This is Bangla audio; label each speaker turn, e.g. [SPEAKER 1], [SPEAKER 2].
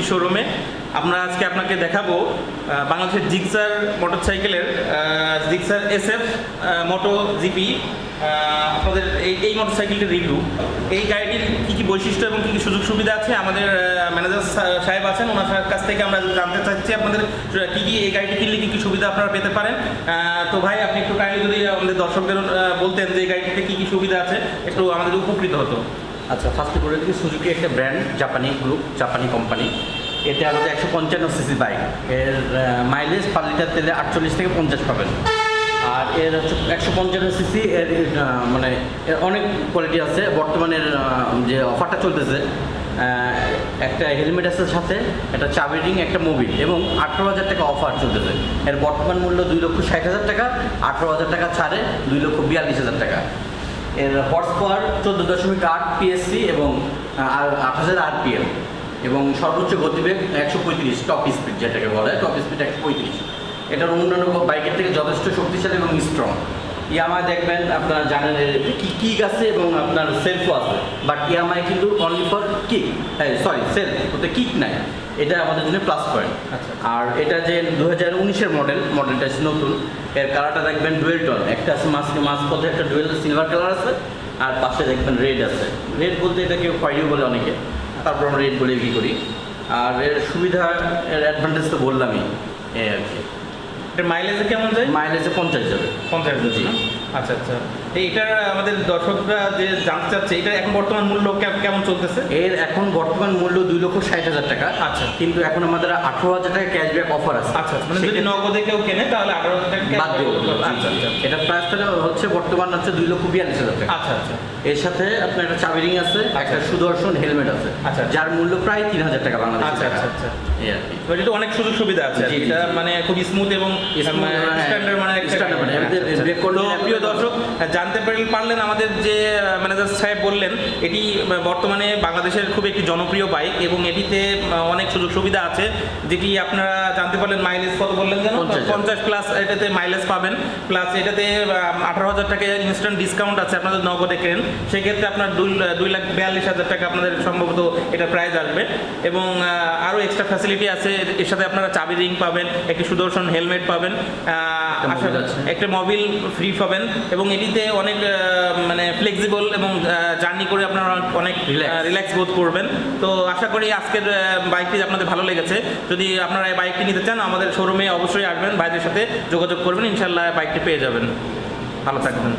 [SPEAKER 1] শোরুমে। আমরা আজকে আপনাকে দেখাবো বাংলাদেশের জিক্সার মোটরসাইকেলের জিক্সার SF মোটো জিপি আপনাদের এই মোটরসাইকেলটির রিভিউ। এই গাড়িটির কী কী বৈশিষ্ট্য এবং কী কী সুযোগ সুবিধা আছে আমাদের ম্যানেজার সাহেব আছেন, ওনার কাছ থেকে আমরা জানতে চাচ্ছি আপনাদের কী কী এই গাড়িটি কিনলে কী কী সুবিধা আপনারা পেতে পারেন। তো ভাই, আপনি একটু কাইন্ডলি যদি আমাদের দর্শকদের বলতেন যে এই গাড়িটিতে কী কী সুবিধা আছে, একটু আমাদের উপকৃত হতো।
[SPEAKER 2] আচ্ছা, ফার্স্টে করে দিই, সুজুকি একটা ব্র্যান্ড, জাপানি গ্রুপ, জাপানি কোম্পানি। এতে আমাদের 155 সিসি বাইক, এর মাইলেজ পার লিটার তেলে 48 থেকে 50 পাবেন। আর এর হচ্ছে 155 সিসি, এর মানে এর অনেক কোয়ালিটি আছে। বর্তমানের যে অফারটা চলতেছে, একটা হেলমেট আছে সাথে, একটা চাবি রিং, একটা মোবিল এবং 18,000 টাকা অফার চলতেছে। এর বর্তমান মূল্য 2,60,000 টাকা, 18,000 টাকা ছাড়ে 2,42,000 টাকা। এর হর্স পাওয়ার 14.8 PSC এবং 28,000 RPM এবং সর্বোচ্চ গতিবেগ 135, টপ স্পিড যেটাকে বলে, টপ স্পিড 135। এটার অন্যান্য বাইকের থেকে যথেষ্ট শক্তিশালী এবং স্ট্রং। ইয়ামায় দেখবেন, আপনারা জানেন কিক আছে এবং আপনার সেলফও আছে, বাট ইয়ামায় কিন্তু only for kick, sorry self, ওতে কিক নাই। এটা আমাদের জন্য প্লাস পয়েন্ট। আর এটা যে 2019-এর মডেলটা নতুন। এর কালারটা দেখবেন ডুয়েল টোন, একটা আছে মাঝপথে একটা ডুয়েল সিলভার কালার আছে, আর পাশে দেখবেন রেড আছে। রেড বলতে এটাকে খয়েরি বলে অনেকে, তারপর আমরা রেড বলে কি করি। আর এর সুবিধা, এর অ্যাডভান্টেজ তো বললামই, এই আর কি।
[SPEAKER 1] এর মাইলেজে কেমন যায়?
[SPEAKER 2] মাইলেজে 50 যাবে।
[SPEAKER 1] 50 যাবে। আচ্ছা আচ্ছা, এইটার আমাদের দর্শকরা যে জানতে চাচ্ছে, এটা এখন বর্তমান মূল্য কেমন চলতেছে?
[SPEAKER 2] এর এখন বর্তমান মূল্য 2,60,000 টাকা।
[SPEAKER 1] আচ্ছা,
[SPEAKER 2] কিন্তু এখন আমাদের 18,000 টাকা ক্যাশব্যাক অফার আছে।
[SPEAKER 1] আচ্ছা, মানে যদি নগদে কেউ কেনে তাহলে 18,000 টাকা
[SPEAKER 2] বাদ দেবো। আচ্ছা আচ্ছা, এটার প্রাইসটা হচ্ছে বর্তমান হচ্ছে 2,42,000 টাকা।
[SPEAKER 1] আচ্ছা আচ্ছা,
[SPEAKER 2] এর সাথে আপনার একটা চাবি রিং আছে, একটা সুদর্শন হেলমেট আছে,
[SPEAKER 1] আচ্ছা,
[SPEAKER 2] যার মূল্য প্রায় 3,000 টাকা বাংলাদেশ।
[SPEAKER 1] আচ্ছা আচ্ছা আচ্ছা,
[SPEAKER 2] এই আর কি।
[SPEAKER 1] এটা অনেক সুযোগ সুবিধা আছে, এটা মানে খুব স্মুথ এবং স্ট্যান্ডার্ড, মানে প্রিয় দর্শক জানতে পারলেন আমাদের যে ম্যানেজার সাহেব বললেন, এটি বর্তমানে বাংলাদেশের খুব একটি জনপ্রিয় বাইক এবং এটিতে অনেক সুযোগ সুবিধা আছে, যেটি আপনারা জানতে পারলেন। মাইলেজ কত বললেন যেন? 50 প্লাস এটাতে মাইলেজ পাবেন, প্লাস এটাতে 18,000 টাকা ইনস্ট্যান্ট ডিসকাউন্ট আছে আপনাদের নগদে কেনেন, সেক্ষেত্রে আপনার 2,42,000 টাকা আপনাদের সম্ভবত এটা প্রাইস আসবে। এবং আরও এক্সট্রা ফ্যাসিলিটি আছে এর সাথে, আপনারা চাবি রিং পাবেন, একটি সুদর্শন হেলমেট পাবেন, একটা মোবিল ফ্রি পাবেন এবং এটিতে অনেক মানে ফ্লেক্সিবল এবং জার্নি করে আপনারা অনেক রিল্যাক্স বোধ করবেন। তো আশা করি আজকের বাইকটি আপনাদের ভালো লেগেছে। যদি আপনারা এই বাইকটি নিতে চান, আমাদের শোরুমে অবশ্যই আসবেন, বাইরের সাথে যোগাযোগ করবেন, ইনশাল্লাহ বাইকটি পেয়ে যাবেন। ভালো থাকবেন।